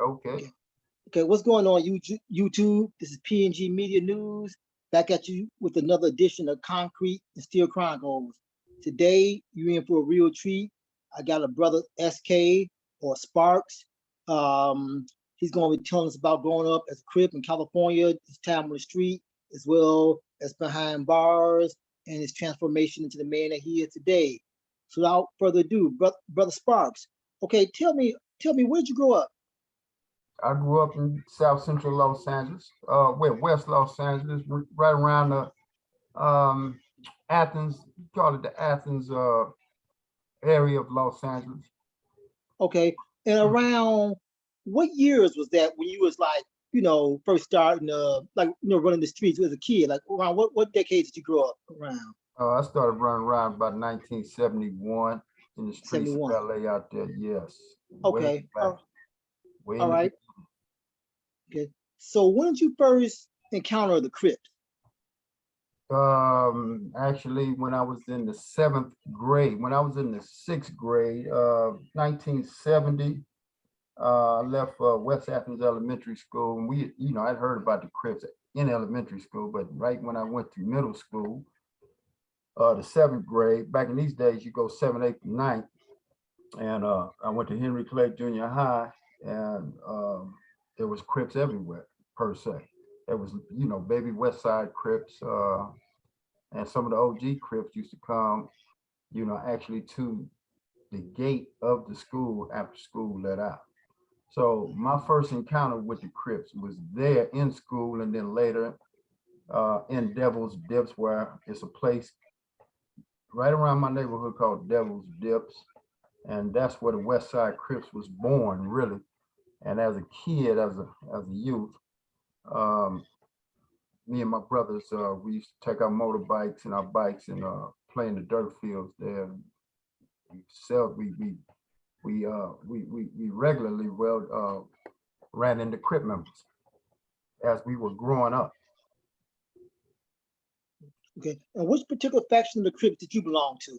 Okay. Okay, what's going on, YouTube? This is PNG Media News. Back at you with another edition of Concrete and Steel Chronicles. Today, you're in for a real treat. I got a brother, SK or Sparks. He's going to be telling us about growing up as a Crip in California, his time on the street, as well as behind bars, and his transformation into the man that he is today. So without further ado, brother Sparks. Okay, tell me, where'd you grow up? I grew up in South Central Los Angeles, West Los Angeles, right around the Athens, call it the Athens area of Los Angeles. Okay, and around what years was that when you was like, first starting running the streets as a kid? Like around what decades did you grow up around? I started running around about 1971 in the streets of 71. LA out there. Yes, way Okay, back, way all in the right. Okay, so when did you first encounter the Crips? Actually, when I was in the 7th grade, when I was in the 6th grade, 1970, I left West Athens Elementary School, and I'd heard about the Crips in elementary school, but right when I went to middle school, the 7th grade, back in these days, you go 7th, 8th, and 9th, and I went to Henry Clay Junior High, and there was Crips everywhere, per se. There was, baby West Side Crips, and some of the OG Crips used to come, actually to the gate of the school after school let out. So my first encounter with the Crips was there in school, and then later in Devil's Dips, where it's a place right around my neighborhood called Devil's Dips. And that's where the West Side Crips was born, really. And as a kid, as a youth, um, me and my brothers, we used to take our motorbikes and our bikes and play in the dirt fields there. We regularly ran into Crip members as we were growing up. Okay, and which particular faction of the Crips did you belong to?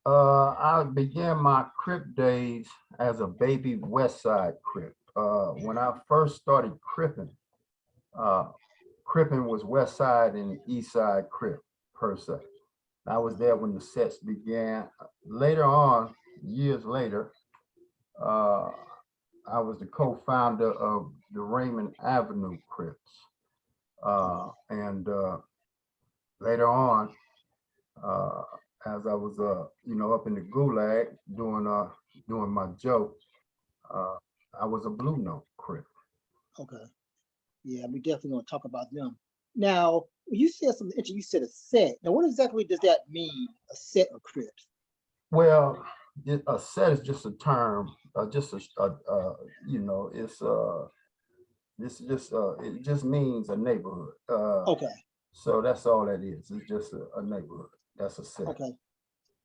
I began my Crip days as a baby West Side Crip. When I first started cripping, cripping was West Side and East Side Crip per se. I was there when the sets began. Later on, years later, I was the co-founder of the Raymond Ave Crips. And later on, as I was, up in the gulag doing my joke, I was a Blue Note Crip. Okay, yeah, we definitely gonna talk about them. Now, you said something interesting. You said a set. Now, what exactly does that mean? A set of Crips? Well, a set is just a term, just it just means a neighborhood. Okay. So that's all that is. It's just a neighborhood. That's a set. Okay.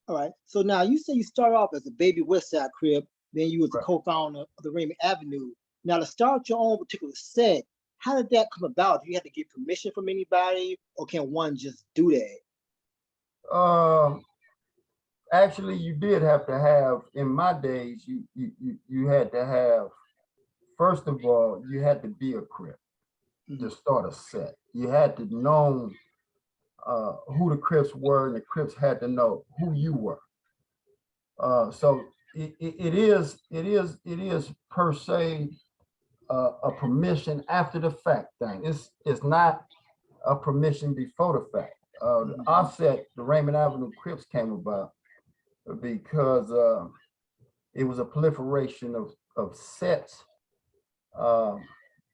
All right. So now you say you start off as a baby West Side Crip, then you was the Right. co-founder of the Raymond Avenue. Now to start your own particular set, how did that come about? Do you have to get permission from anybody, or can one just do that? Actually, you did have to have, in my days, you had to have, first of all, you had to be a Crip to start a set. You had to know who the Crips were, and the Crips had to know who you were. So it is per se a permission after the fact thing. It's not a permission before the fact. Our set, the Raymond Avenue Crips, came about because it was a proliferation of sets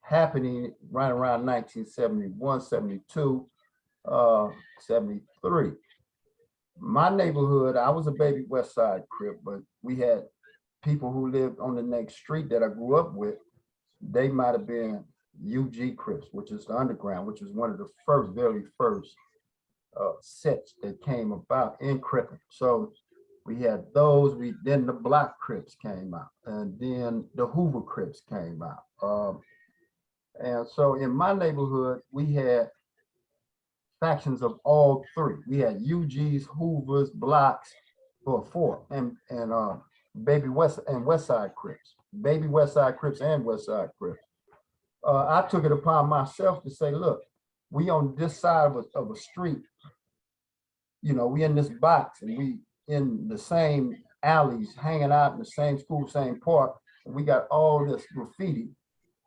happening right around 1971, 72, 73. My neighborhood, I was a baby West Side Crip, but we had people who lived on the next street that I grew up with. They might have been UG Crips, which is the underground, which is one of the very first sets that came about in Crippin. So we had those. Then the Block Crips came out, and then the Hoover Crips came out. And so in my neighborhood, we had factions of all three. We had UGs, Hoovers, Blocks, or four, and baby West and West Side Crips. baby West Side Crips and West Side Crips. I took it upon myself to say, look, we on this side of a street, you know, we in this box and we in the same alleys, hanging out in the same school, same park. And we got all this graffiti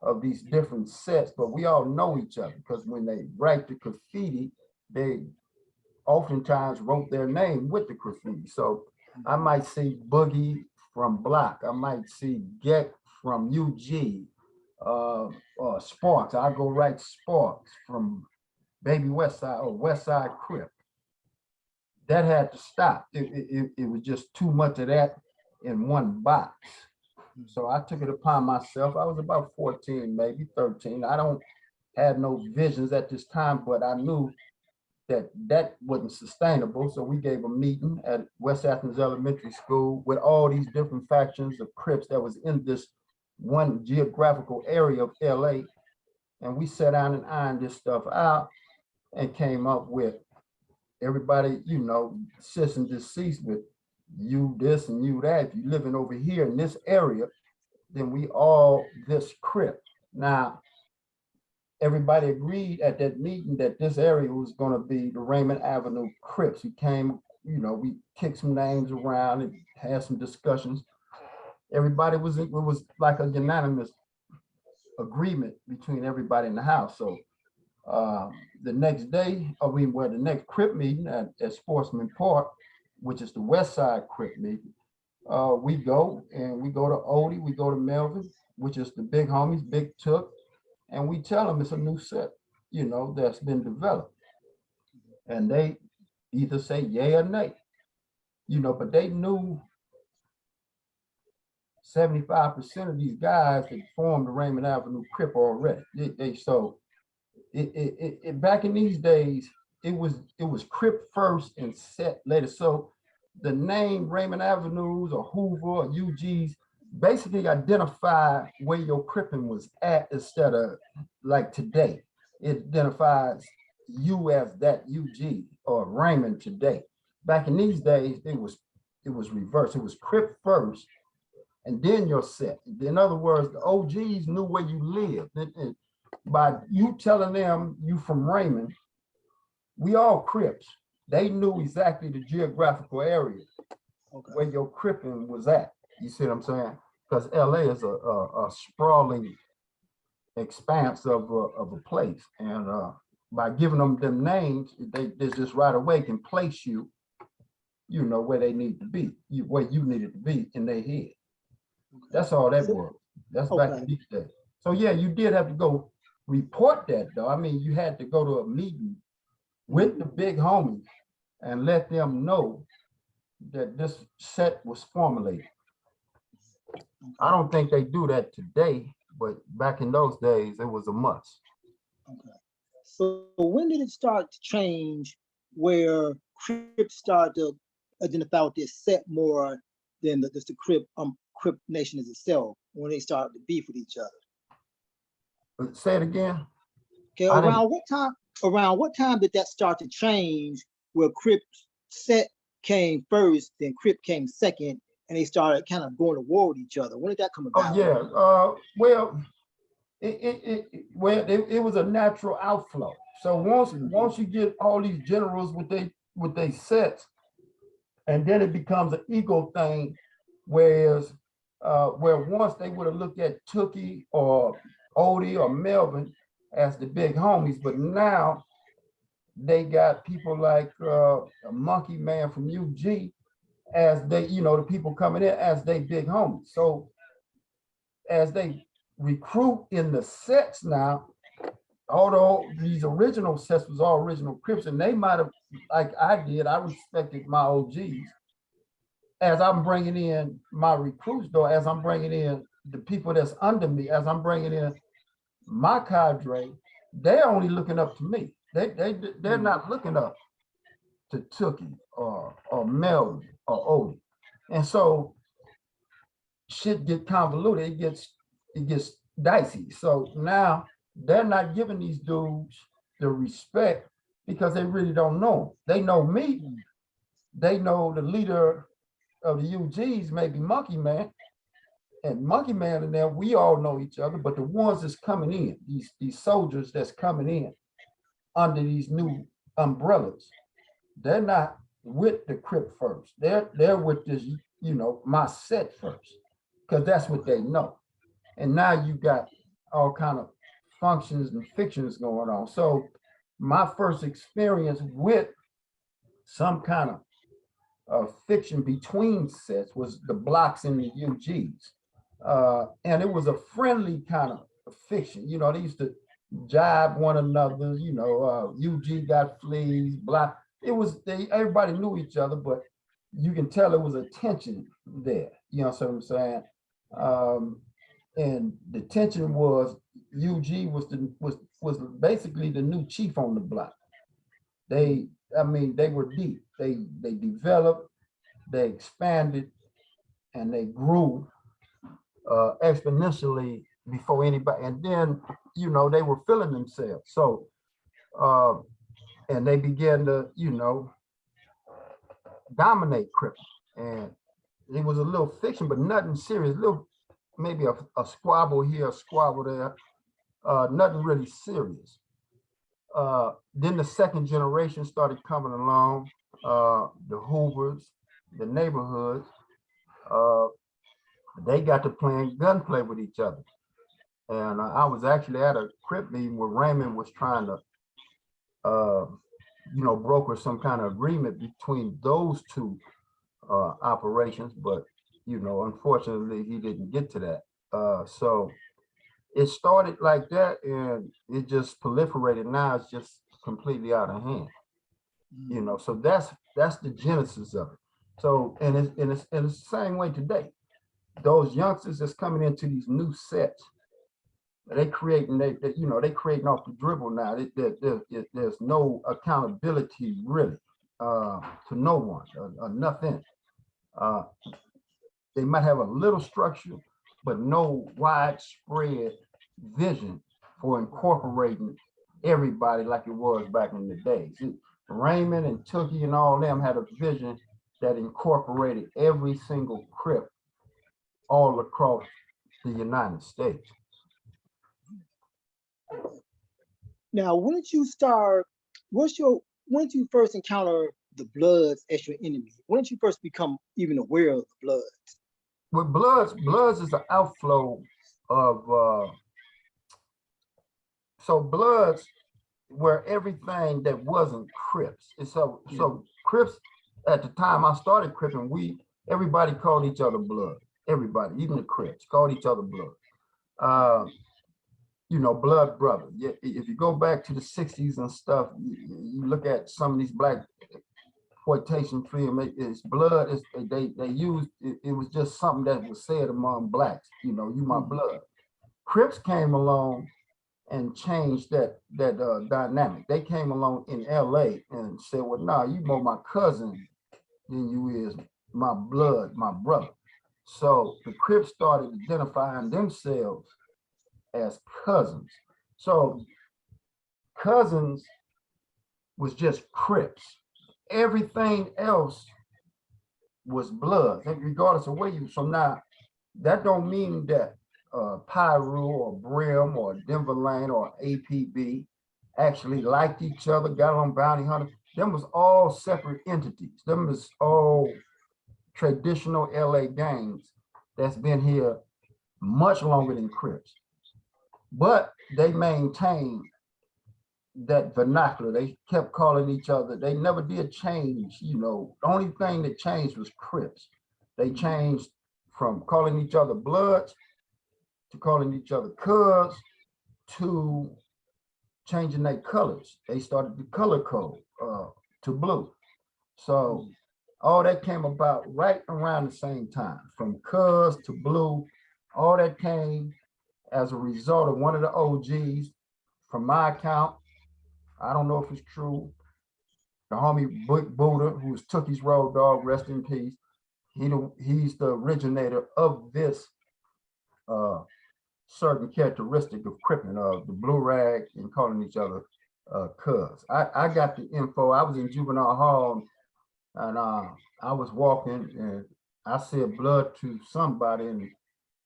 of these different sets, but we all know each other because when they write the graffiti, they oftentimes wrote their name with the graffiti. So I might see Boogie from Block, I might see Get from UG, Sparks. I go write Sparks from Baby West Side or West Side Crip. That had to stop. It was just too much of that in one box. So I took it upon myself. I was about 14, maybe 13. I don't have no visions at this time, but I knew that that wasn't sustainable. So we gave a meeting at West Athens Elementary School with all these different factions of Crips that was in this one geographical area of LA. And we sat down and ironed this stuff out and came up with everybody, you know, cease and desist with you this and you that. If you're living over here in this area, then we all this Crip. Now, everybody agreed at that meeting that this area was going to be the Raymond Avenue Crips. We came, you know, we kicked some names around and had some discussions. Everybody was, it was like a unanimous agreement between everybody in the house. So the next day, the next Crip meeting at Sportsman Park, which is the West Side Crip meeting, we go to Odie, we go to Melvin, which is the big homies, Big Took, and we tell them it's a new set, you know, that's been developed. And they either say yay or nay, you know, but they knew 75% of these guys that formed the Raymond Avenue Crip already. Back in these days, it was Crip first and set later. So the name Raymond Avenues or Hoover or UGs basically identify where your Cripping was at instead of like today. It identifies you as that UG or Raymond today. Back in these days, it was reversed. It was Crip first and then your set. In other words, the OGs knew where you lived. By you telling them you from Raymond, we all Crips. They knew exactly the geographical area where your Cripping was at. You see what I'm saying? Because LA is a sprawling expanse of a place. And by giving them names, they just right away can place you, you know, where they need to be, where you needed to be in their head. That's all that was. That's back in these days. So yeah, you did have to go report that though. I mean, you had to go to a meeting with the big homies and let them know that this set was formulated. I don't think they do that today, but back in those days, it was a must. Okay. So when did it start to change where Crip started to identify with this set more than just the Crip Nation as itself, when they started to beef with each other? Say it again. Okay, around what time did that start to change where Crip set came first, then Crip came second, and they started kind of going to war with each other? When did that come about? Oh yeah. It was a natural outflow. So once you get all these generals with they sets, and then it becomes an ego thing, whereas where once they would have looked at Tookie or Odie or Melvin as the big homies, but now they got people like a Monkey Man from UG as they, you know, the people coming in as they big homies. So as they recruit in the sets now, although these original sets was all original Crips, and they might have, like I did, I respected my OGs. As I'm bringing in my recruits, though, as I'm bringing in the people that's under me, as I'm bringing in my cadre, they're only looking up to me. They're not looking up to Tookie or Melvin or Odie. And so shit get convoluted, it gets dicey. So now they're not giving these dudes the respect because they really don't know. They know me. They know the leader of the UGs, maybe Monkey Man, and Monkey Man and them, we all know each other, but the ones that's coming in, these soldiers that's coming in under these new umbrellas, they're not with the Crip first. They're with this, you know, my set first, because that's what they know. And now you got all kind of functions and fictions going on. So my first experience with some kind of fiction between sets was the blocks in the UGs. And it was a friendly kind of fiction. You know, they used to jibe one another, you know, UG got fleas, block. It was, everybody knew each other, but you can tell there was a tension there. You know what I'm saying? And the tension was UG was basically the new chief on the block. I mean, they were deep. They developed, they expanded, and they grew exponentially before anybody. And then, you know, they were feeling themselves. So, and they began to, you know, dominate Crip. And it was a little fiction, but nothing serious. Little, maybe a squabble here, a squabble there. Nothing really serious. Then the second generation started coming along, the Hoovers, the neighborhoods. They got to playing gunplay with each other. And I was actually at a Crip meeting where Raymond was trying to, you know, broker some kind of agreement between those two operations, but, you know, unfortunately, he didn't get to that. So it started like that, and it just proliferated. Now it's just completely out of hand. You know, so that's the genesis of it. So, and it's the same way today. Those youngsters that's coming into these new sets, they creating, they you know, they creating off the dribble now. There's no accountability really to no one, nothing. They might have a little structure, but no widespread vision for incorporating everybody like it was back in the days. Raymond and Tookie and all them had a vision that incorporated every single Crip all across the United States. Now, when did you first encounter the Bloods as your enemy? When did you first become even aware of the Bloods? With Bloods is an outflow of, so Bloods were everything that wasn't Crips. And so Crips, at the time I started Cripping, everybody called each other Blood. Everybody, even the Crips, called each other Blood. You know, blood brother. If you go back to the 60s and stuff, you look at some of these black exploitation film, it's blood. They used it was just something that was said among blacks. You know, you my blood. Crips came along and changed that dynamic. They came along in LA and said, well, nah, you more my cousin than you is my blood, my brother. So the Crips started identifying themselves as cousins. So cousins was just Crips. Everything else was blood, regardless of where you. So now that don't mean that Pyru or Brim or Denver Lane or APB actually liked each other, got on bounty hunters. Them was all separate entities. Them was all traditional LA gangs that's been here much longer than Crips. But they maintained that vernacular. They kept calling each other. They never did change, you know. The only thing that changed was Crips. They changed from calling each other Bloods to calling each other Cuz to changing their colors. They started the color code to blue. So all that came about right around the same time, from Cuz to blue. All that came as a result of one of the OGs, from my account. I don't know if it's true. The homie Buddha, who was Tookie's road dog, rest in peace. He's the originator of this certain characteristic of Crippin, the blue rag and calling each other Cuz. I got the info. I was in juvenile hall and I was walking and I said blood to somebody, and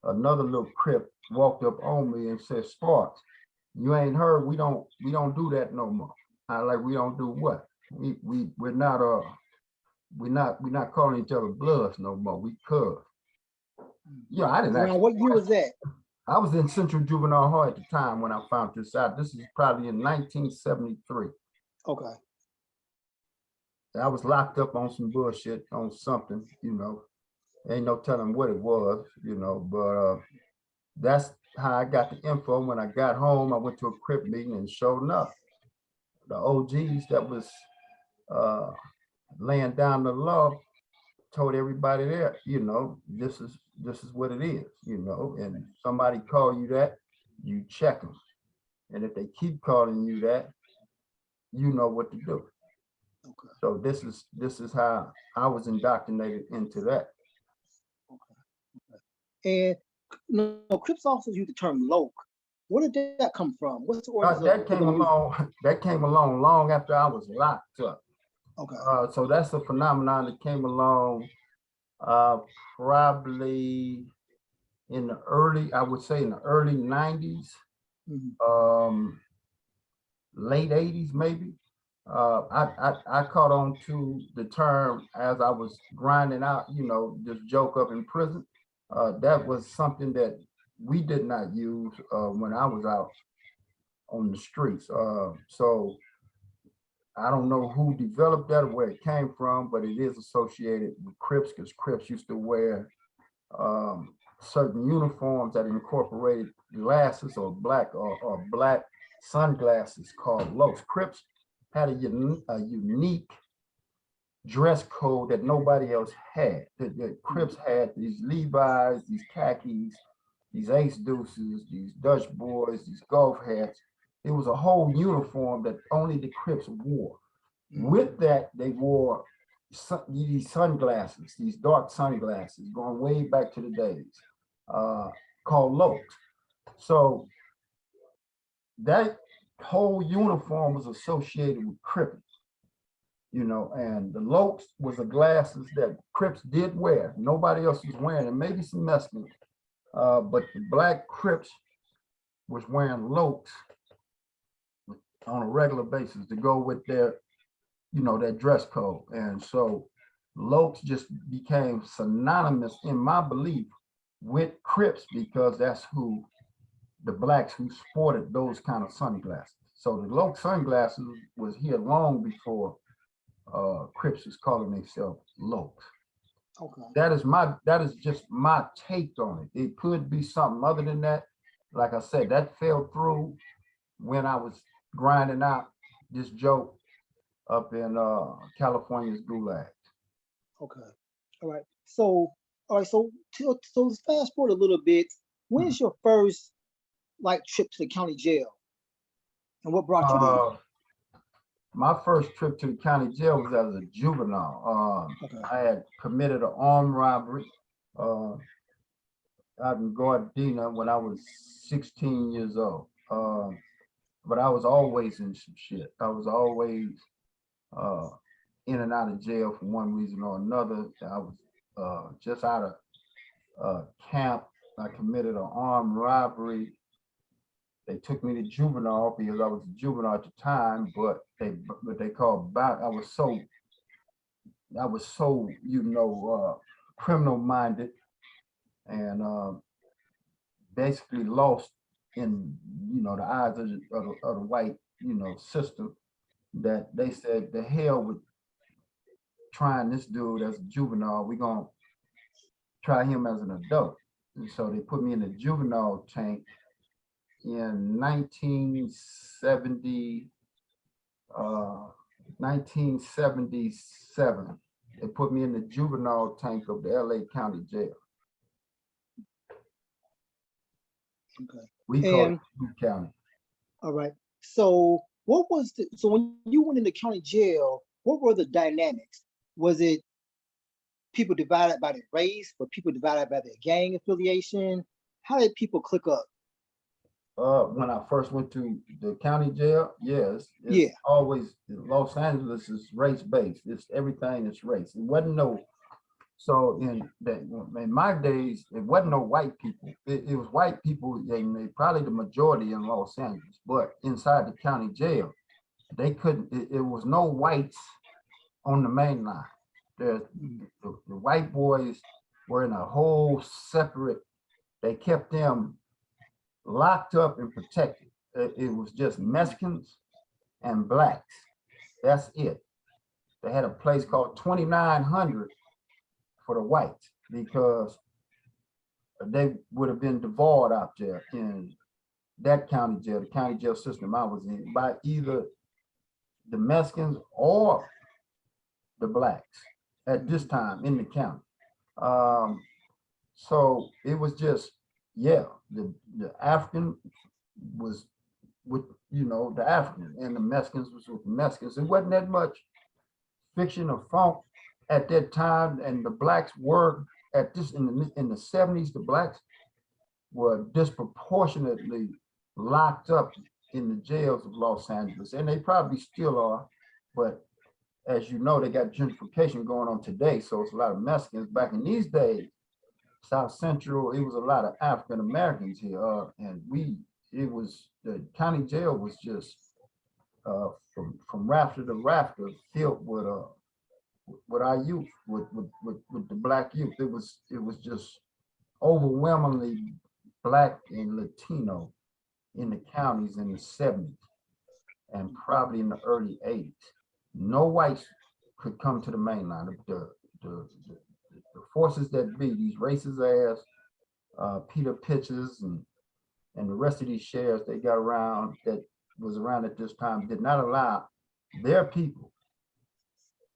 another little Crip walked up on me and said, Sparks, you ain't heard, we don't do that no more. I like, we don't do what? We're not calling each other bloods no more. We cuz. Yeah, I didn't Around actually. what year was that? I was in Central Juvenile Hall at the time when I found this out. This is probably in 1973. Okay. I was locked up on some bullshit, on something, ain't no telling what it was, but that's how I got the info. When I got home, I went to a Crip meeting, and sure enough, the OGs that was laying down the law told everybody there, this is what it is, and somebody call you that, you check them. And if they keep calling you that, you know what to do. Okay. So this is how I was indoctrinated into that. Okay. And Crips also use the term loc. Where did that come from? What's the origin That came along. That came along long after I was locked up. Okay. So that's a phenomenon that came along probably in the early, I would say in the early 90s, late 80s maybe. I caught on to the term as I was grinding out, this joke up in prison. That was something that we did not use when I was out on the streets. So I don't know who developed that or where it came from, but it is associated with Crips, because Crips used to wear certain uniforms that incorporated glasses or black sunglasses called locs. Crips had a unique dress code that nobody else had. The Crips had these Levi's, these khakis, these ace deuces, these Dutch boys, these golf hats. It was a whole uniform that only the Crips wore. With that, they wore these sunglasses, these dark sunglasses, going way back to the days, called locs. So that whole uniform was associated with Crip, and the locs was the glasses that Crips did wear. Nobody else was wearing it, maybe some Mexicans, but the black Crips was wearing locs on a regular basis to go with their, their dress code. And so locs just became synonymous, in my belief, with Crips, because that's who the blacks who sported those kind of sunglasses. So the loc sunglasses was here long before Crips was calling themselves locs. Okay. That is just my take on it. It could be something other than that. Like I said, that fell through when I was grinding out this joke up in California's Gulag. Okay. All right. So let's fast forward a little bit. When's your first trip to the county jail? And what brought you there? My first trip to the county jail was as a juvenile. Okay. I had committed an armed robbery out in Gardena when I was 16 years old. But I was always in some shit. I was always in and out of jail for one reason or another. I was just out of camp. I committed an armed robbery. They took me to juvenile because I was a juvenile at the time, but they called back. I was so criminal minded, and basically lost in the eyes of the white system, that they said the hell with trying this dude as a juvenile. We're gonna try him as an adult. And so they put me in the juvenile tank in 1977. They put me in the juvenile tank of the LA County Jail. Okay. We call it Blue County. All right. So when you went into county jail, what were the dynamics? Was it people divided by their race? Were people divided by their gang affiliation? How did people click up? When I first went to the county jail, yes, it's always Los Angeles is race based. It's everything is race. It wasn't no So in my days, it wasn't no white people. It was white people, and they probably the majority in Los Angeles, but inside the county jail, they couldn't, it was no whites on the main line. The white boys were in a whole separate, they kept them locked up and protected. It was just Mexicans and blacks. That's it. They had a place called 2900 for the whites because they would have been devoured out there in that county jail, the county jail system I was in, by either the Mexicans or the blacks at this time in the county. So it was just, yeah, the African was with, the African, and the Mexicans was with the Mexicans. It wasn't that much fiction or funk at that time, and the blacks were at this in the 70s. The blacks were disproportionately locked up in the jails of Los Angeles, and they probably still are. But as you know, they got gentrification going on today, so it's a lot of Mexicans. Back in these days, South Central, it was a lot of African Americans here, and the county jail was just from rafter to rafter filled with our youth, with the black youth. It was just overwhelmingly black and Latino in the counties in the 70s and probably in the early 80s. No whites could come to the mainline. The forces that be, these racist ass Peter Pitchers and the rest of these sheriffs they got around, that was around at this time, did not allow their people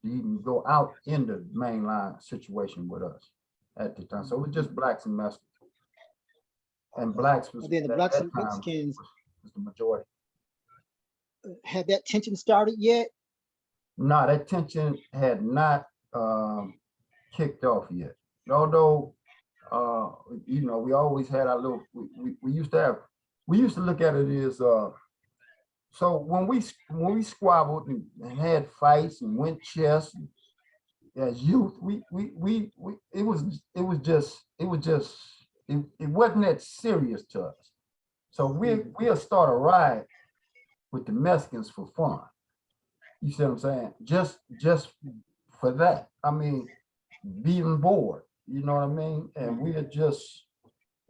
to even go out in the mainline situation with us at the time. So it was just blacks and Mexicans. And blacks was, then the blacks and Mexicans was the majority. Had that tension started yet? No, that tension had not kicked off yet. Although, we always had our little, we used to look at it as, so when we squabbled and had fights and went chess as youth, it wasn't that serious to us. So we'll start a riot with the Mexicans for fun. You see what I'm saying? Just for that. I mean, being bored, you know what I mean? And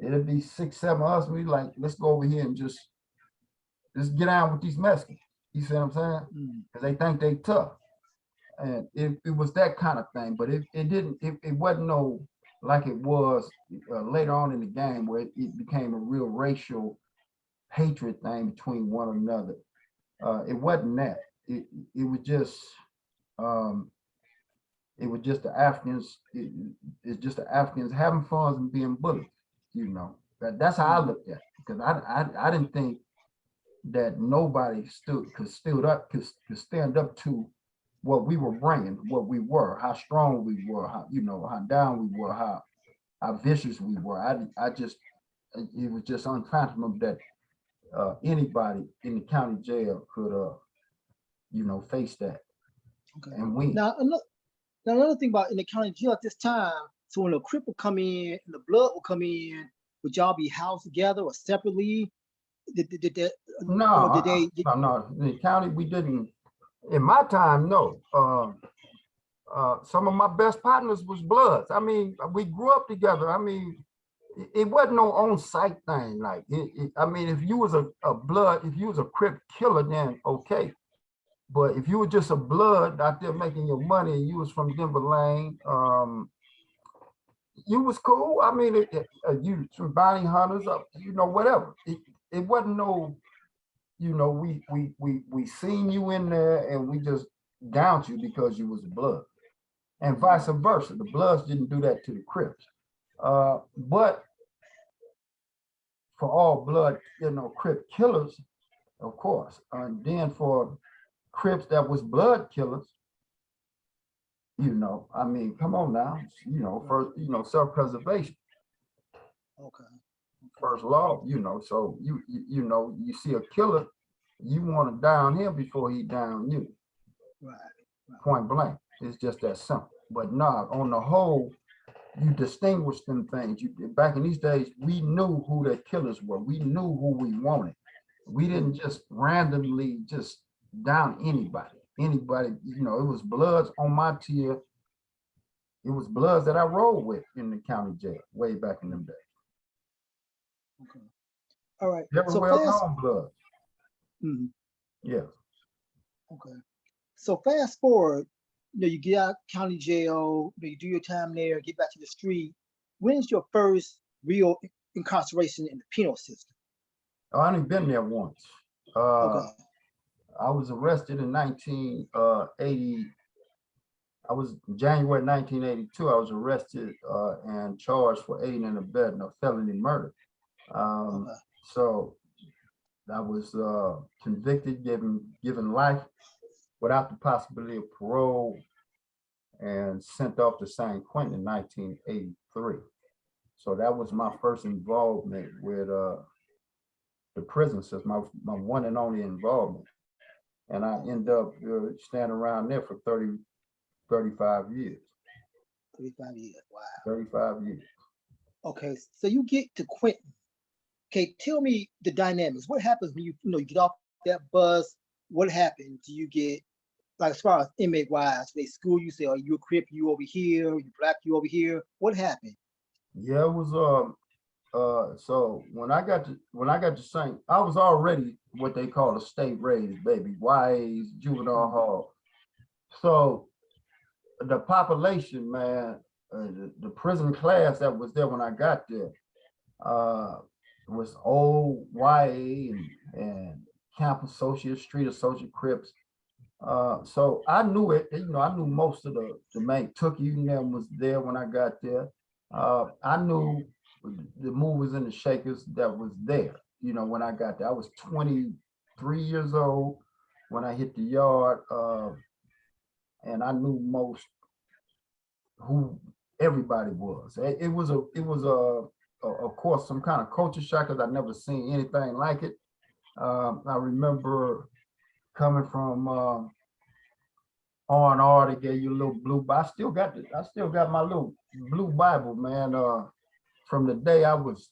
it'd be 6, 7 of us. We like, let's go over here and just get down with these Mexicans. You see what I'm saying? Because they think they tough. And it was that kind of thing, but it wasn't no, like it was later on in the game where it became a real racial hatred thing between one another. It wasn't that. It was just the Africans. It's just the Africans having fun and being bullied. That's how I looked at it, because I didn't think that nobody could stand up to what we were bringing, what we were, how strong we were, how down we were, how vicious we were. It was just unconscionable that anybody in the county jail could face that. Okay. And win. Now another thing about in the county jail at this time, so when the Crip will come in and the blood will come in, would y'all be housed together or separately? No. In the county, we didn't. In my time, no. Some of my best partners was Bloods. I mean, we grew up together. I mean, it wasn't no on-site thing. Like, I mean, if you was a Blood, if you was a Crip killer, then okay. But if you were just a Blood out there making your money and you was from Denver Lane, you was cool. I mean, you some bounty hunters, whatever. It wasn't no, we seen you in there and we just downed you because you was a Blood, and vice versa. The Bloods didn't do that to the Crips, but for all Blood, Crip killers, of course, and then for Crips that was Blood killers, I mean, come on now, first, self-preservation. Okay. First law, so you see a killer, you want to down him before he down you. Right. Point blank. It's just that simple. But no, on the whole, you distinguish them things. Back in these days, we knew who the killers were. We knew who we wanted. We didn't just randomly just down anybody. Anybody, you know, it was Bloods on my tier. It was Bloods that I rolled with in the county jail way back in them days. Okay. All right. Very So well fast. known Bloods. Mhm. Yes. Okay. So fast forward, you know, you get out county jail, you do your time there, get back to the street. When's your first real incarceration in the penal system? Oh, I only been there once. Okay. I was arrested in 1980. I was January 1982. I was arrested and charged for aiding and abetting a felony murder. Okay. So I was convicted, given life without the possibility of parole, and sent off to San Quentin in 1983. So that was my first involvement with the prison system, my one and only involvement. And I ended up standing around there for 35 years. 35 years. Wow. 35 years. Okay. So you get to Quentin. Okay, tell me the dynamics. What happens when you know you get off that bus? What happens? Do you get, like, as far as inmate wise, they school you, say, "Are you a Crip? You over here? You black? You over here?" What happened? Yeah, it was so when I got to St. I was already what they call a state raised baby, YAs, juvenile hall. So the population, man, the prison class that was there when I got there, was old YA and camp associates, street associate Crips. So I knew it, you know, I knew most of the main Tookie Union was there when I got there. I knew the movers and the shakers that was there, you know, when I got there. I was 23 years old when I hit the yard, and I knew most who everybody was. It was of course, some kind of culture shock because I'd never seen anything like it. I remember coming from R&R, they gave you a little blue Bible. I still got my little blue Bible, man, from the day I was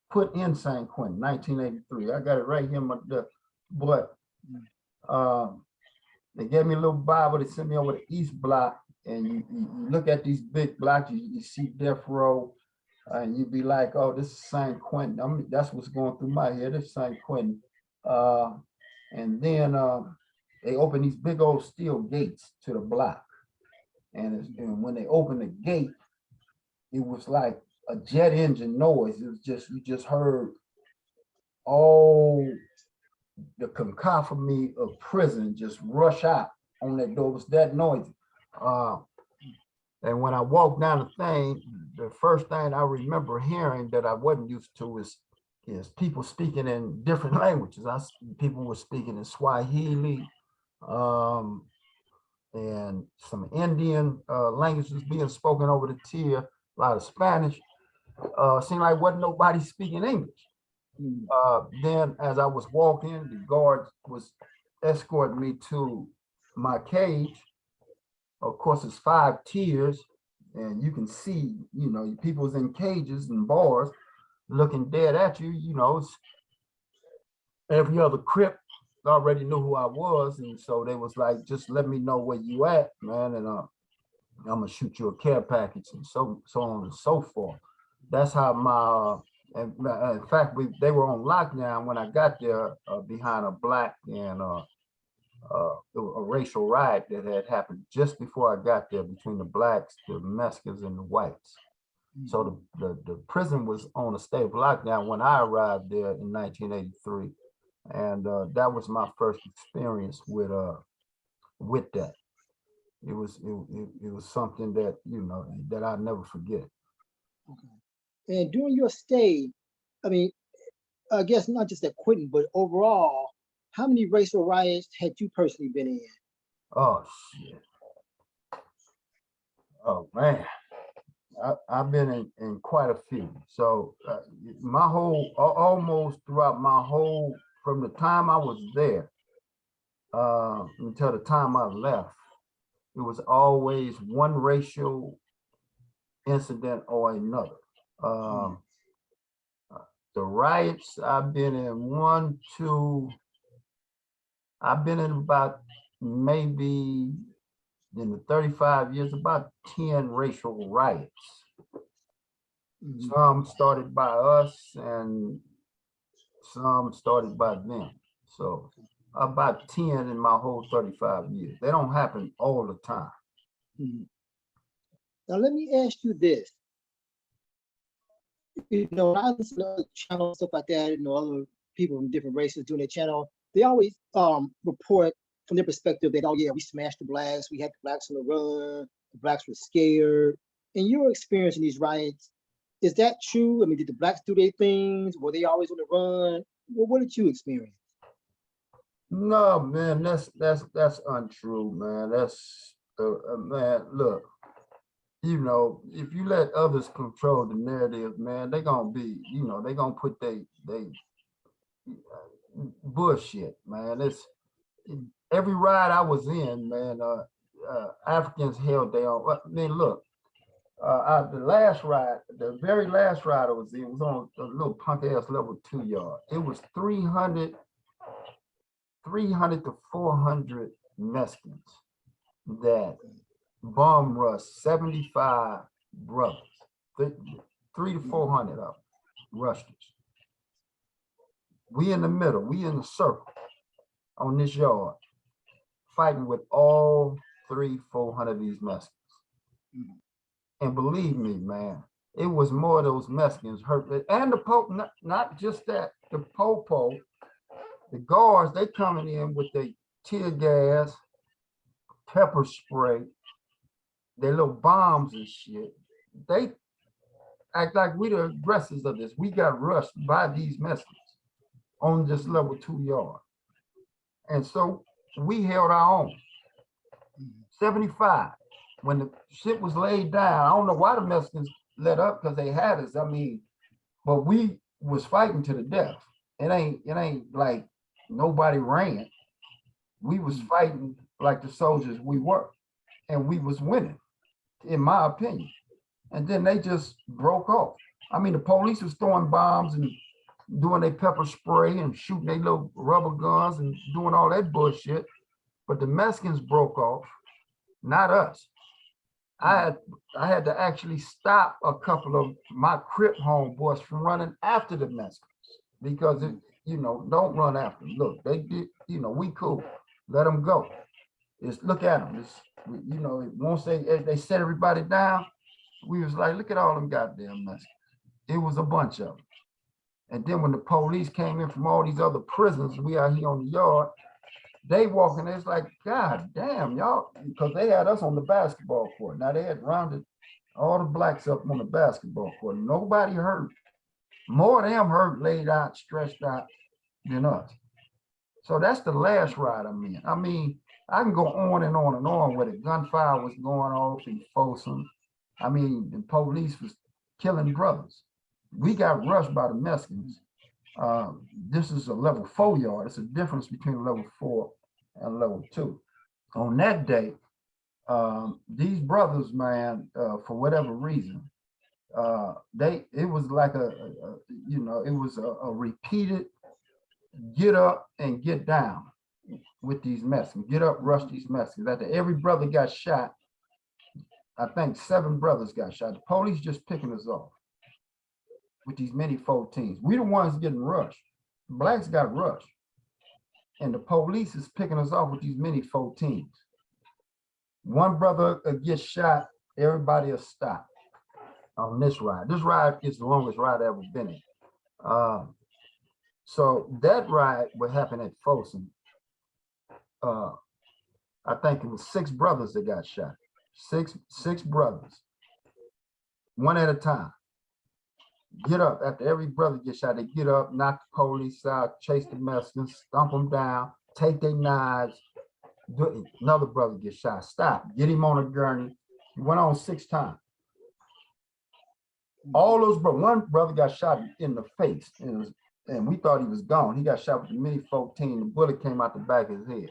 put in San Quentin, 1983. I got it right here in my desk. But they gave me a little Bible. They sent me over the East Block, and you look at these big blocks, you see death row, and you'd be like, "Oh, this is San Quentin." I mean, that's what's going through my head. This is San Quentin. And then they opened these big old steel gates to the block, and when they opened the gate, it was like a jet engine noise. It was just, you just heard all the cacophony of prison just rush out on that door. It was that noisy. And when I walked down the thing, the first thing I remember hearing that I wasn't used to is people speaking in different languages. People were speaking in Swahili, and some Indian languages being spoken over the tier, a lot of Spanish. Seemed like wasn't nobody speaking English. Then as I was walking, the guard was escorting me to my cage. Of course, it's 5 tiers, and you can see, you know, people's in cages and bars looking dead at you. You know, it's every other Crip already knew who I was, and so they was like, "Just let me know where you at, man, and I'm gonna shoot you a care package," and so on and so forth. That's how my and in fact, they were on lockdown when I got there, behind a black and a racial riot that had happened just before I got there between the blacks, the Mexicans, and the whites. So the prison was on a state of lockdown when I arrived there in 1983, and that was my first experience with that. It was something that, you know, that I'll never forget. Okay. And during your stay, I mean, I guess not just at Quentin, but overall, how many racial riots had you personally been in? Oh shit! Oh man, I've been in quite a few. So my whole, almost throughout my whole, from the time I was there until the time I left, it was always one racial incident or another. The riots I've been in I've been in about maybe in the 35 years, about 10 racial riots. Some started by us and some started by them. So about 10 in my whole 35 years. They don't happen all the time. Now, let me ask you this. You know, when I listen to other channels, stuff like that, you know, other people from different races doing their channel, they always report from their perspective that, oh yeah, we smashed the blacks, we had the blacks on the run, the blacks were scared. In your experience in these riots, is that true? I mean, did the blacks do their things? Were they always on the run? Well, what did you experience? No, man, that's untrue, man. That's man, look, you know, if you let others control the narrative, man, they're gonna be, you know, they're gonna put they bullshit, man. It's every ride I was in, man. Africans held their own. I mean, look, the last ride, the very last ride I was in was on a little punk ass level 2 yard. It was 300 to 400 Mexicans that bomb rushed 75 brothers, 300 to 400 of them rushed us. We in the middle, we in the circle on this yard, fighting with all 400 of these Mexicans. And believe me, man, it was more of those Mexicans hurt. And the Pope, not just that, the Popo, the guards, they coming in with their tear gas, pepper spray, their little bombs and shit. They act like we the aggressors of this. We got rushed by these Mexicans on this level 2 yard. And so we held our own. 75. When the shit was laid down, I don't know why the Mexicans let up, because they had us. I mean, but we was fighting to the death. It ain't like nobody ran. We was fighting like the soldiers we were, and we was winning, in my opinion. And then they just broke off. I mean, the police was throwing bombs and doing their pepper spray and shooting their little rubber guns and doing all that bullshit. But the Mexicans broke off, not us. I had to actually stop a couple of my Crip homeboys from running after the Mexicans, because you know, don't run after them. Look, they did, you know, we cool. Let them go. Just look at them. It's, you know, once they set everybody down, we was like, look at all them goddamn Mexicans. It was a bunch of them. And then when the police came in from all these other prisons, we out here on the yard, they walking, it's like, God damn, y'all, because they had us on the basketball court. Now they had rounded all the blacks up on the basketball court. Nobody hurt. More of them hurt, laid out, stretched out than us. So that's the last ride I'm in. I mean, I can go on and on and on where the gunfire was going off in Folsom. I mean, the police was killing brothers. We got rushed by the Mexicans. This is a level 4 yard. It's a difference between level 4 and level 2. On that day, these brothers, man, for whatever reason, it was like you know, it was a repeated get up and get down with these Mexicans. Get up, rush these Mexicans. After every brother got shot, I think 7 brothers got shot. The police just picking us off with these many 14s. We the ones getting rushed. Blacks got rushed. And the police is picking us off with these many 14s. One brother gets shot, everybody will stop on this ride. This ride is the longest ride I've ever been in. So that ride would happen at Folsom. I think it was 6 brothers that got shot. Six brothers, one at a time. Get up, after every brother gets shot, they get up, knock the police out, chase the Mexicans, stomp them down, take their knives. Another brother gets shot, stop, get him on a gurney. He went on 6 times. All those brothers, one brother got shot in the face, and we thought he was gone. He got shot with the mini 14. The bullet came out the back of his head.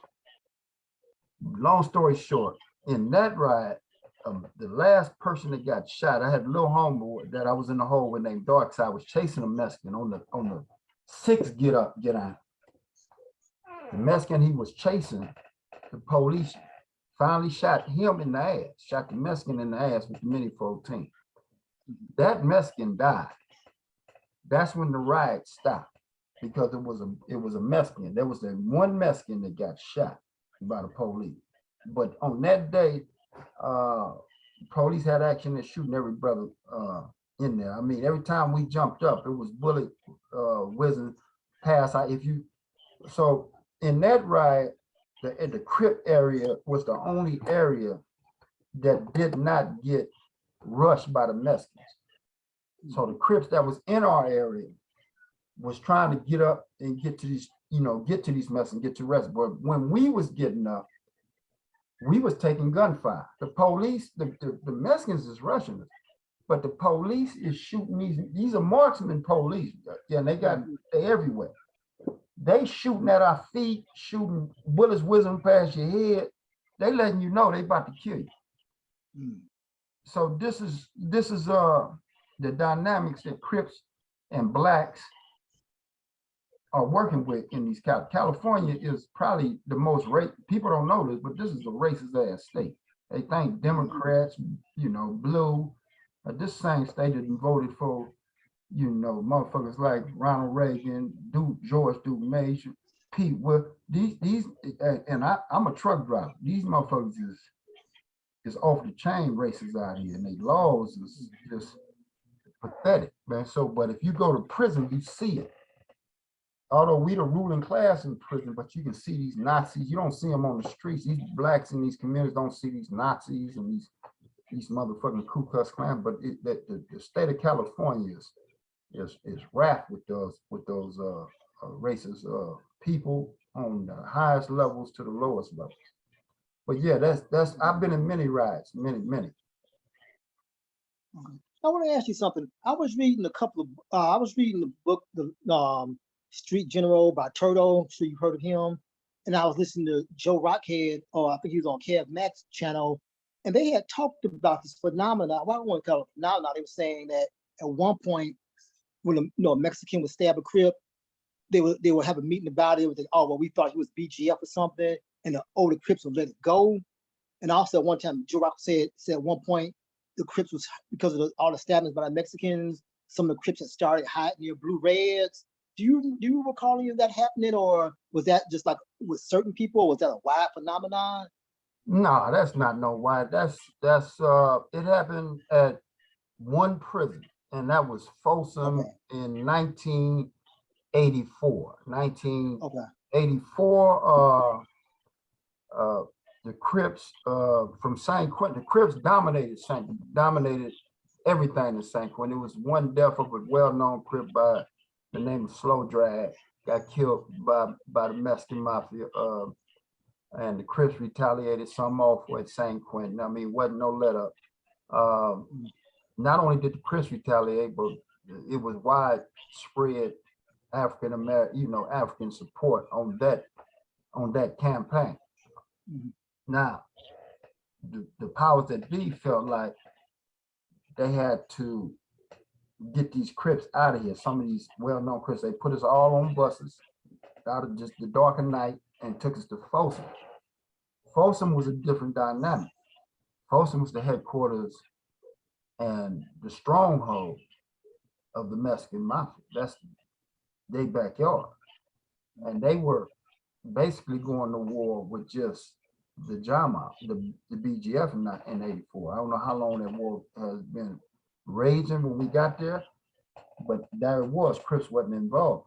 Long story short, in that ride, the last person that got shot, I had a little homeboy that I was in the hole with named Darkside. I was chasing a Mexican on the 6 get out. The Mexican he was chasing, the police finally shot him in the ass, shot the Mexican in the ass with the Mini 14. That Mexican died. That's when the riot stopped, because it was a Mexican. There was one Mexican that got shot by the police. But on that day, police had action at shooting every brother in there. I mean, every time we jumped up, it was bullet whizzing past. So in that riot, the Crip area was the only area that did not get rushed by the Mexicans. So the Crips that was in our area was trying to get up and get to these, get to these Mexicans, get to rest. But when we was getting up, we was taking gunfire. The police, the Mexicans is rushing us, but the police is shooting these are marksman police. Yeah, and they everywhere. They shooting at our feet, shooting bullets whizzing past your head. They letting you know they about to kill you. So this is the dynamics that Crips and Blacks are working with in these California is probably the most people don't know this, but this is a racist ass state. They think Democrats, blue, this same state that voted for, motherfuckers like Ronald Reagan, George W. Bush, Pete. Well, these, and I'm a truck driver. These motherfuckers is off the chain racists out here, and they laws is just pathetic, man. So, but if you go to prison, you see it. Although we the ruling class in prison, but you can see these Nazis. You don't see them on the streets. These blacks in these communities don't see these Nazis and these motherfucking Ku Klux Klan. But the state of California is wrapped with those racist people on the highest levels to the lowest levels. But yeah, that's I've been in many riots, many. Okay. I want to ask you something. I was reading the book, the Street General by Turtle. I'm sure you've heard of him. And I was listening to Joe Rockhead, or I think he was on Kev Max channel, and they had talked about this phenomenon. Well, I don't want to call it a phenomenon. They were saying that at one point, when a Mexican would stab a Crip, they would have a meeting about it. It was like, oh, well, we thought he was BGF or something, and the older Crips would let it go. And also at one time, Joe Rock said at one point, the Crips was, because of all the stabbings by the Mexicans, some of the Crips had started hiding near Blue Reds. Do you recall any of that happening, or was that just like with certain people, or was that a wide phenomenon? No, that's not no wide. That's it happened at one prison, and that was Folsom in 1984. 1984, the Crips from San Quentin, the Crips dominated everything in San Quentin. It was one death of a well-known Crip by the name of Slow Drag, got killed by the Mexican Mafia, and the Crips retaliated some off at San Quentin. I mean, wasn't no let up. Not only did the Crips retaliate, but it was widespread African American, African support on that campaign. Now, the powers that be felt like they had to get these Crips out of here. Some of these well-known Crips, they put us all on buses out of just the dark of night and took us to Folsom. Folsom was a different dynamic. Folsom was the headquarters and the stronghold of the Mexican Mafia. That's their backyard. And they were basically going to war with just the JAMA, the BGF in 84. I don't know how long that war has been raging when we got there, but there it was. Crips wasn't involved.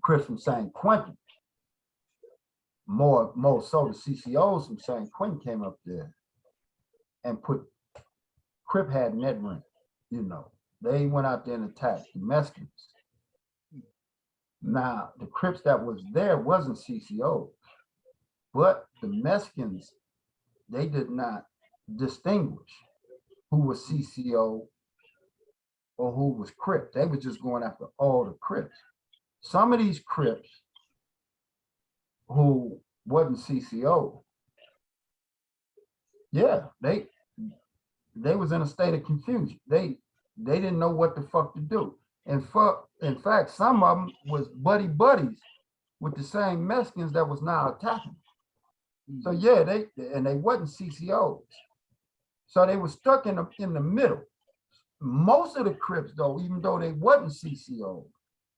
Crips from San Quentin, more so the CCOs from San Quentin came up there and put Crip had net ring. They went out there and attacked the Mexicans. Now the Crips that was there wasn't CCOs, but the Mexicans, they did not distinguish who was CCO or who was Crip. They were just going after all the Crips. Some of these Crips who wasn't CCO, yeah, they they was in a state of confusion. They didn't know what the fuck to do. And in fact, some of them was buddies with the same Mexicans that was now attacking. So yeah, they wasn't CCOs. So they were stuck in the middle. Most of the Crips, though, even though they wasn't CCOs,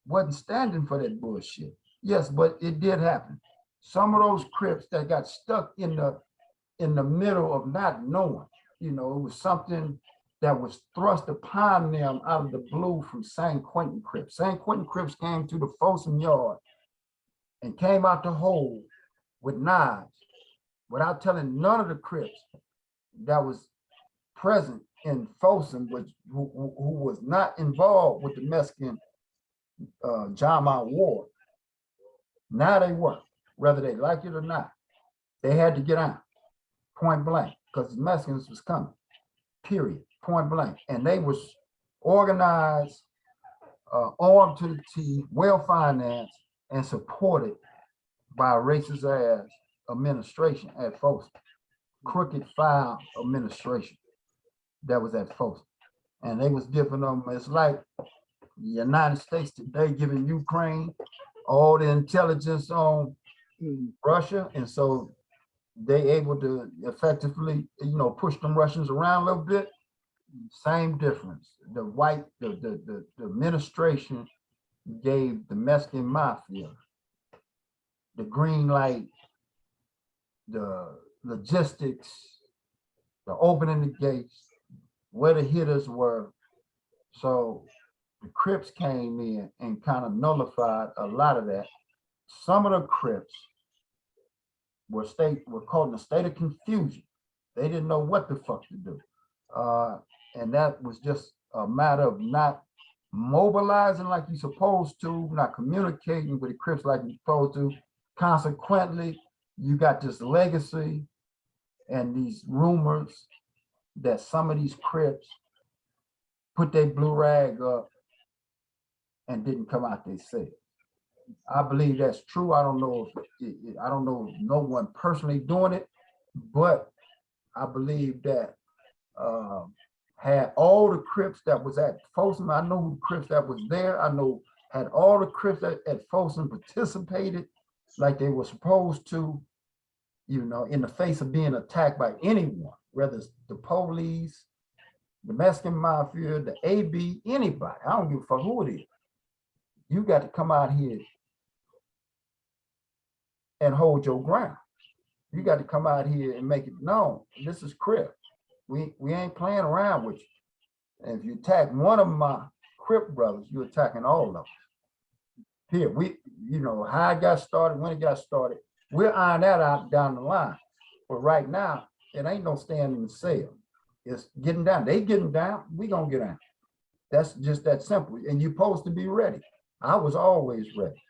wasn't standing for that bullshit. Yes, but it did happen. Some of those Crips that got stuck in the middle of not knowing, it was something that was thrust upon them out of the blue from San Quentin Crips. San Quentin Crips came to the Folsom yard and came out the hole with knives without telling none of the Crips that was present in Folsom, who was not involved with the Mexican Jama War. Now they were, whether they like it or not. They had to get out, point blank, because the Mexicans was coming, period, point blank. And they was organized, armed to the teeth, well-financed, and supported by a racist ass administration at Folsom, crooked file administration that was at Folsom. And they was giving them, it's like the United States today giving Ukraine all the intelligence on Russia. And so they able to effectively, push them Russians around a little bit. Same difference. The administration gave the Mexican mafia the green light, the logistics, the opening the gates, where the hitters were. So the Crips came in and kind of nullified a lot of that. Some of the Crips were caught in a state of confusion. They didn't know what the fuck to do. And that was just a matter of not mobilizing like you're supposed to, not communicating with the Crips like you're supposed to. Consequently, you got this legacy and these rumors that some of these Crips put their blue rag up and didn't come out they said. I believe that's true. I don't know no one personally doing it, but I believe that had all the Crips that was at Folsom, I know who the Crips that was there. I know had all the Crips that at Folsom participated like they were supposed to, in the face of being attacked by anyone, whether it's the police, the Mexican mafia, the AB, anybody. I don't give a fuck who it is. You got to come out here and hold your ground. You got to come out here and make it known. This is Crip. We ain't playing around with you. And if you attack one of my Crip brothers, you're attacking all of them. Here, how it got started, when it got started, we'll iron that out down the line. But right now, it ain't no staying in the cell. It's getting down. They getting down, we gonna get down. That's just that simple. And you're supposed to be ready. I was always ready.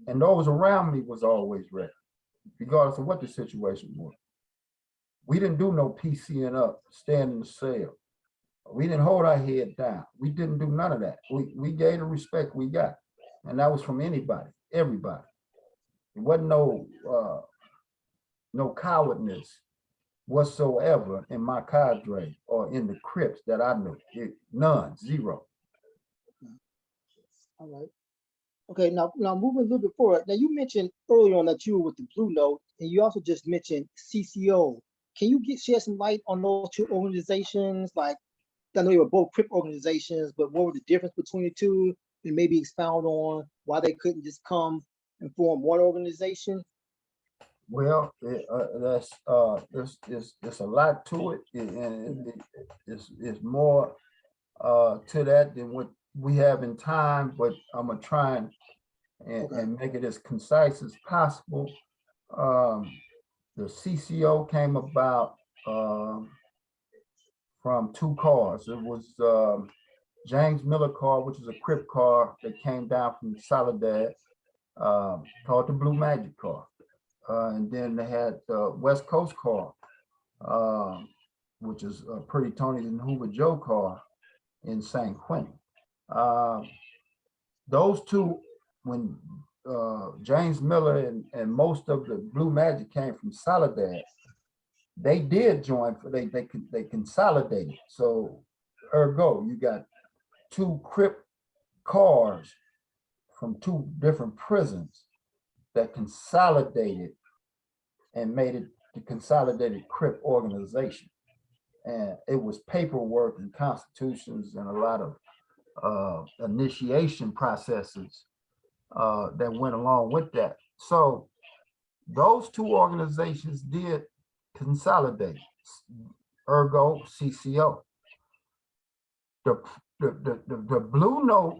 And those around me was always ready, regardless of what the situation was. We didn't do no PCing up, staying in the cell. We didn't hold our head down. We didn't do none of that. We gave the respect we got. And that was from anybody, everybody. It wasn't no cowardness whatsoever in my cadre or in the Crips that I knew. None, zero. All right. Okay, now moving a little bit forward. Now you mentioned earlier on that you were with the Blue Note, and you also just mentioned CCO. Can you shed some light on those two organizations? Like, I know you were both Crip organizations, but what were the difference between the two? And maybe expound on why they couldn't just come and form one organization. Well, there's a lot to it, and it's more to that than what we have in time. But I'm gonna try and make it as concise as possible. The CCO came about from two cars. It was James Miller car, which is a Crip car that came down from Soledad, called the Blue Magic car. And then they had the West Coast car, which is Pretty Tony's and Hoover Joe car in San Quentin. Those two, when James Miller and most of the Blue Magic came from Soledad, they did join, they consolidated. So ergo, you got two Crip cars from two different prisons that consolidated and made it the Consolidated Crip organization. And it was paperwork and constitutions and a lot of initiation processes that went along with that. So those two organizations did consolidate, ergo CCO. The Blue Note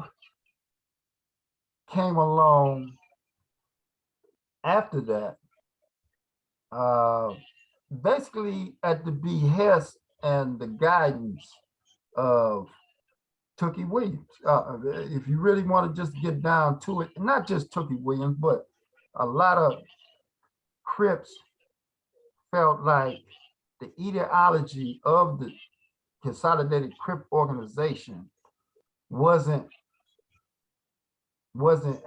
came along after that, basically at the behest and the guidance of Tookie Williams. If you really want to just get down to it, not just Tookie Williams, but a lot of Crips felt like the ideology of the Consolidated Crip organization wasn't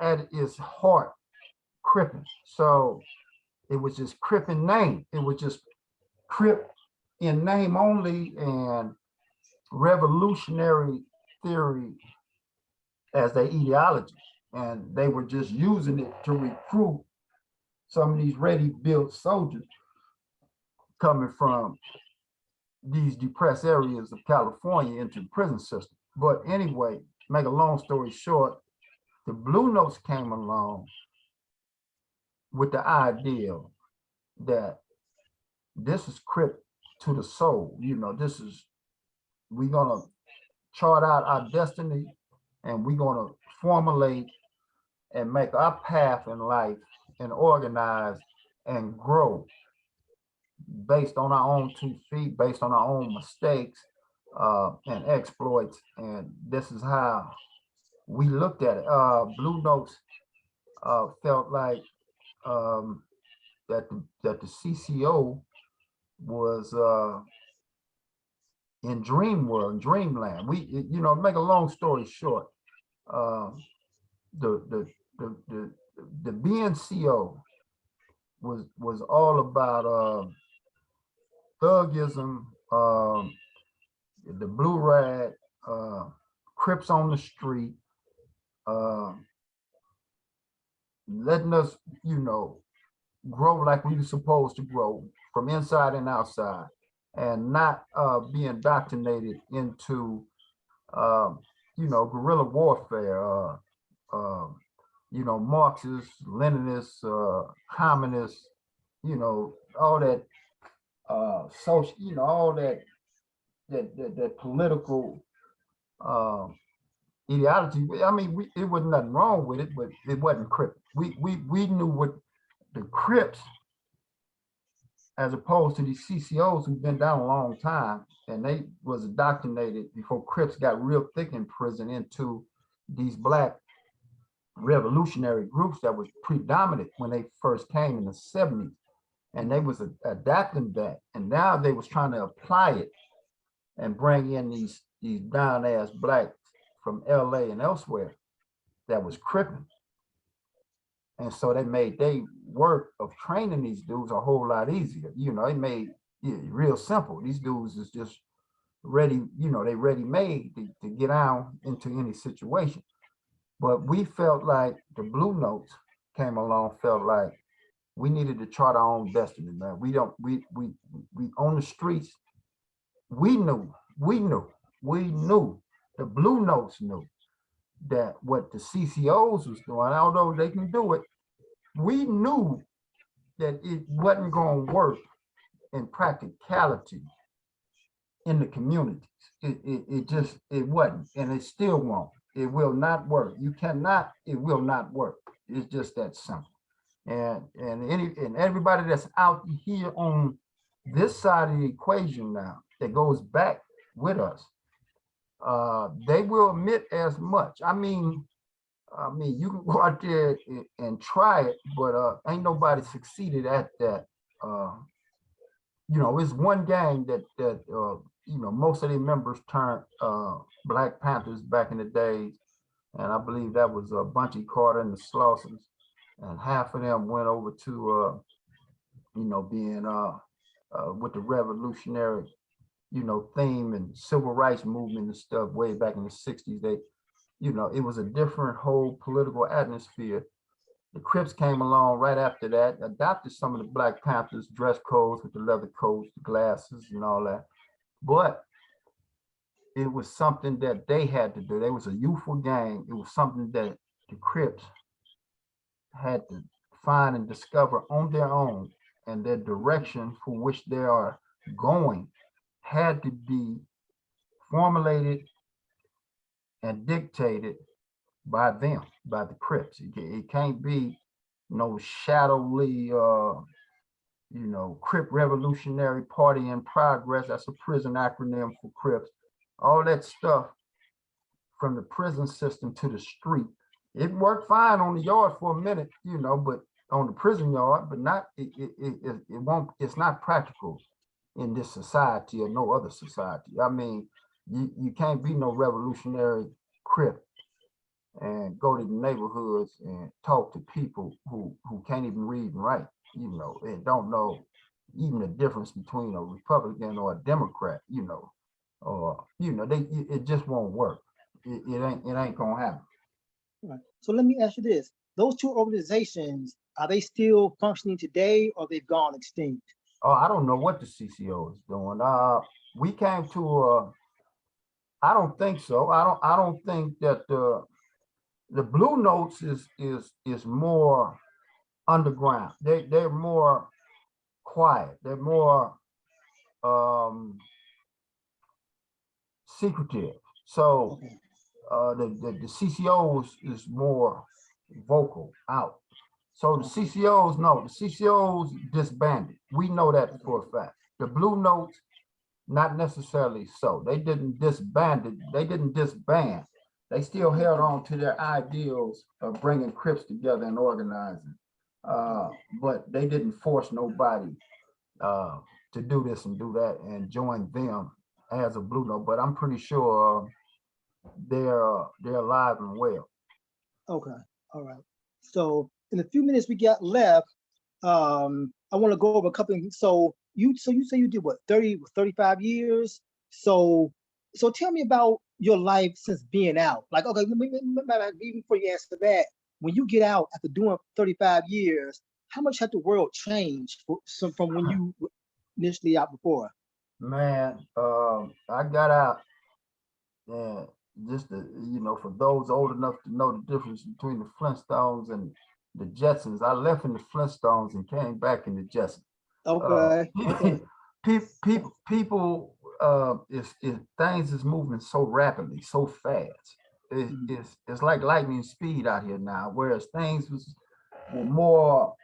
at its heart Cripping. So it was just Crip in name. It was just Crip in name only, and revolutionary theory as their ideology. And they were just using it to recruit some of these ready-built soldiers coming from these depressed areas of California into the prison system. But anyway, make a long story short, the Blue Notes came along with the idea that this is Crip to the soul. You know, this is, we're gonna chart out our destiny, and we're gonna formulate and make our path in life and organize and grow based on our own 2 feet, based on our own mistakes and exploits. And this is how we looked at it. Blue Notes felt like that the CCO was in dream world, dreamland. We, you know, make a long story short, the BNCO was all about thugism, the blue rag, Crips on the street, letting us, you know, grow like we were supposed to grow from inside and outside, and not be indoctrinated into, you know, guerrilla warfare, you know, Marxists, Leninists, communists, you know, all that social, you know, all that political ideology. I mean, it wasn't nothing wrong with it, but it wasn't Crip. We knew what the Crips, as opposed to these CCOs who've been down a long time, and they was indoctrinated before Crips got real thick in prison into these Black revolutionary groups that was predominant when they first came in the 70s. And they was adapting that, and now they was trying to apply it and bring in these down ass Blacks from LA and elsewhere that was Cripping. And so they made their work of training these dudes a whole lot easier. You know, they made it real simple. These dudes is just ready, you know, they ready made to get out into any situation. But we felt like the Blue Notes came along, felt like we needed to chart our own destiny, man. We on the streets, we knew, the Blue Notes knew that what the CCOs was doing, although they can do it, we knew that it wasn't going to work in practicality in the communities. It wasn't, and it still won't. It will not work. You cannot, it will not work. It's just that simple. And everybody that's out here on this side of the equation now that goes back with us, they will admit as much. I mean, you can go out there and try it, but ain't nobody succeeded at that. You know, it's one gang that you know, most of their members turned Black Panthers back in the days, and I believe that was Bunchy Carter and the Slossons, and half of them went over to you know, being with the revolutionary, theme and civil rights movement and stuff way back in the 60s. It was a different whole political atmosphere. The Crips came along right after that, adopted some of the Black Panthers dress codes with the leather coats, the glasses and all that. But it was something that they had to do. They was a youthful gang. It was something that the Crips had to find and discover on their own, and their direction for which they are going had to be formulated and dictated by them, by the Crips. It can't be no shadowy, Crip Revolutionary Party in Progress. That's a prison acronym for Crips. All that stuff from the prison system to the street. It worked fine on the yard for a minute, but on the prison yard, but not, it won't, it's not practical in this society or no other society. I mean, you can't be no revolutionary Crip and go to the neighborhoods and talk to people who can't even read and write, and don't know even the difference between a Republican or a Democrat, or it just won't work. It ain't gonna happen. Right. So let me ask you this: those two organizations, are they still functioning today, or they've gone extinct? Oh, I don't know what the CCO is doing. We came to I don't think so. I don't think that the Blue Notes is more underground. They're more quiet. They're more secretive. So Okay. the CCO is more vocal out. So the CCOs, no, the CCOs disbanded. We know that for a fact. The Blue Notes, not necessarily so. They didn't disband it. They didn't disband. They still held on to their ideals of bringing Crips together and organizing. But they didn't force nobody to do this and do that and join them as a Blue Note. But I'm pretty sure they're alive and well. Okay. All right. So in the few minutes we got left, I want to go over a couple of things. So you say you did what, 35 years? So tell me about your life since being out. Like, okay, even before you answer that, when you get out after doing 35 years, how much had the world changed from when you initially out before? Man, I got out, and just to, for those old enough to know the difference between the Flintstones and the Jetsons, I left in the Flintstones and came back in the Jetsons. Okay. Okay. People, things is moving so rapidly, so fast. It's like lightning speed out here now, whereas things were more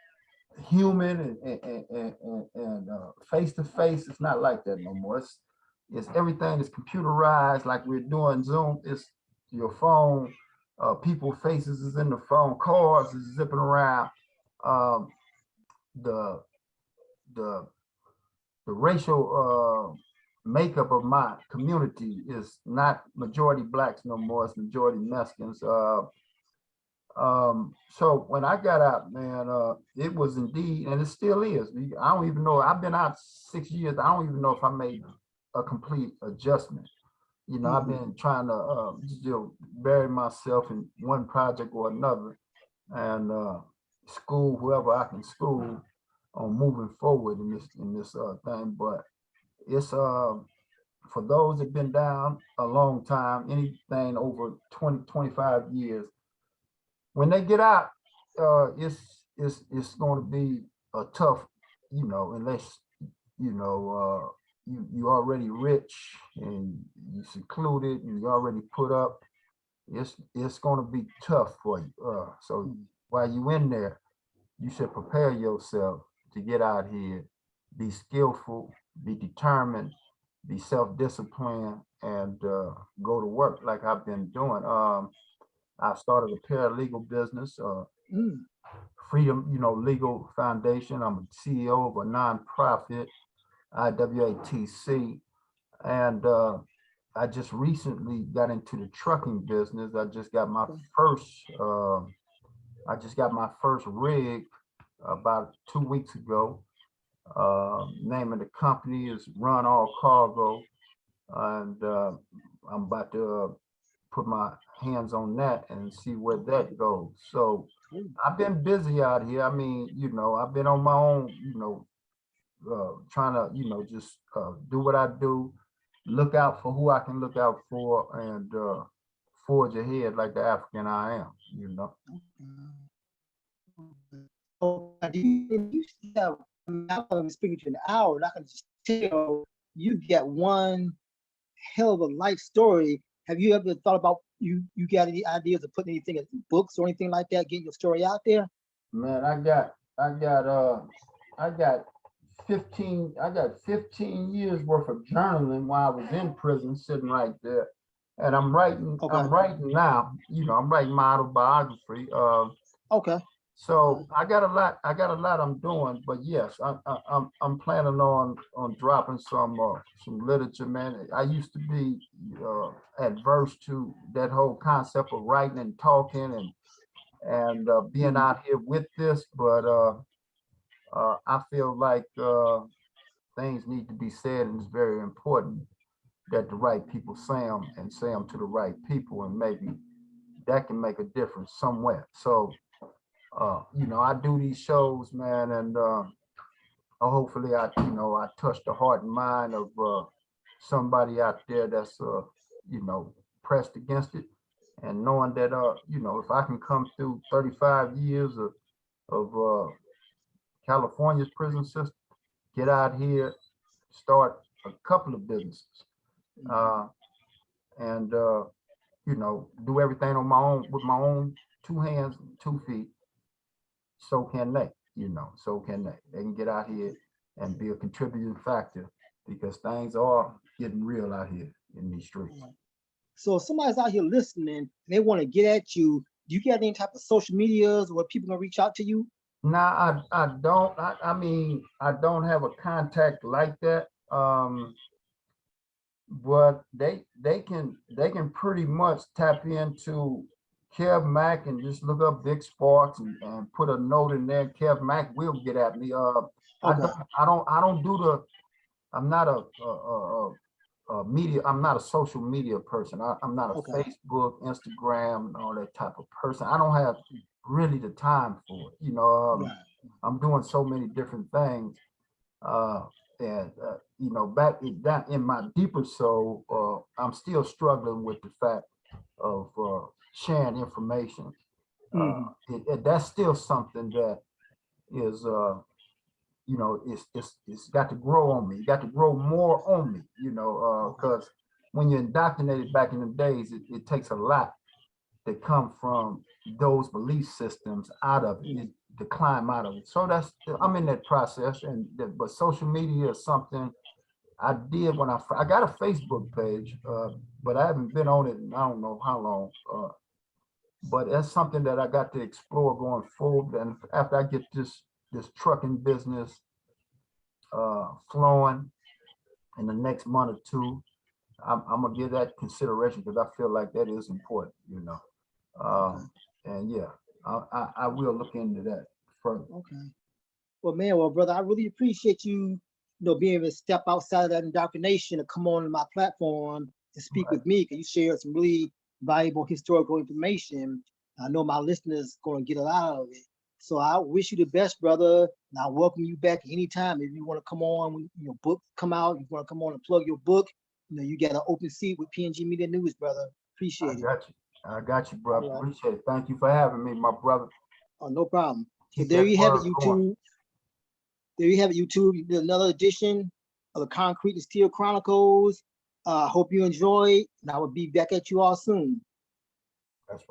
human and face to face. It's not like that no more. It's everything is computerized, like we're doing Zoom. It's your phone. People faces is in the phone. Cars is zipping around. The the the racial makeup of my community is not majority blacks no more. It's majority Mexicans. So when I got out, man, it was indeed, and it still is. I don't even know. I've been out 6 years. I don't even know if I made a complete adjustment. I've been trying to bury myself in one project or another, and school whoever I can school on moving forward in this thing. But it's for those that've been down a long time, anything over 20-25 years, when they get out, it's going to be a tough, unless you already rich and you secluded and you already put up. It's going to be tough for you. So while you in there, you should prepare yourself to get out here, be skillful, be determined, be self-disciplined, and go to work like I've been doing. I started a paralegal business, Freedom, Legal Foundation. I'm a CEO of a nonprofit, IWATC, and I just recently got into the trucking business. I just got my first rig about 2 weeks ago. Name of the company is Run All Cargo, and I'm about to put my hands on that and see where that goes. So I've been busy out here. I mean, I've been on my own, trying to, just do what I do, look out for who I can look out for, and forge ahead like the African I am. Oh, you have, I'm speaking to you an hour, and I can just tell you get one hell of a life story. Have you ever thought about you got any ideas of putting anything in books or anything like that, getting your story out there? Man, I got 15 years worth of journaling while I was in prison, sitting right there. And I'm Okay. writing now, I'm writing my autobiography. Okay. So I got a lot I'm doing, but yes, I'm planning on dropping some literature, man. I used to be adverse to that whole concept of writing and talking and being out here with this, but I feel like things need to be said, and it's very important that the right people say them and say them to the right people, and maybe that can make a difference somewhere. So I do these shows, man, and hopefully I touch the heart and mind of somebody out there that's pressed against it, and knowing that if I can come through 35 years of California's prison system, get out here, start a couple of businesses, and do everything on my own with my own 2 hands, 2 feet. So can they, so can they. They can get out here and be a contributing factor, because things are getting real out here in these streets. So if somebody's out here listening, they want to get at you, do you get any type of social medias where people can reach out to you? Nah, I don't. I mean, I don't have a contact like that. But they can pretty much tap into Kev Mack and just look up Big Sports and put a note in there. Kev Mack will get at me. Okay. I don't do the. I'm not a media. I'm not a social media person. I'm not a Okay. Facebook, Instagram, and all that type of person. I don't have really the time for it. Right. I'm doing so many different things. And back down in my deeper soul, I'm still struggling with the fact of sharing information. That's still something that is, it's got to grow on me. It got to grow more on me, because when you're indoctrinated back in the days, it takes a lot that come from those belief systems out of it, to climb out of it. So I'm in that process, but social media is something I did when I got a Facebook page, but I haven't been on it in I don't know how long. But that's something that I got to explore going forward. And after I get this trucking business flowing in the next month or two, I'm gonna give that consideration, because I feel like that is important, and yeah, I will look into that further. Okay. Well, man, brother, I really appreciate you, being able to step outside of that indoctrination and come on my platform to speak with me, because you shared some really valuable historical information. I know my listeners going to get a lot out of it. So I wish you the best, brother. And I welcome you back anytime. If you want to come on, when your book come out, you want to come on and plug your book, you got an open seat with PNG Media News, brother. Appreciate it. I got you, brother. Right. Appreciate it. Thank you for having me, my brother. Oh, no problem. So there you have it, YouTube. There you have it, YouTube. You did another edition of the Concrete and Steel Chronicles. Hope you enjoy, and I will be back at you all soon. That's what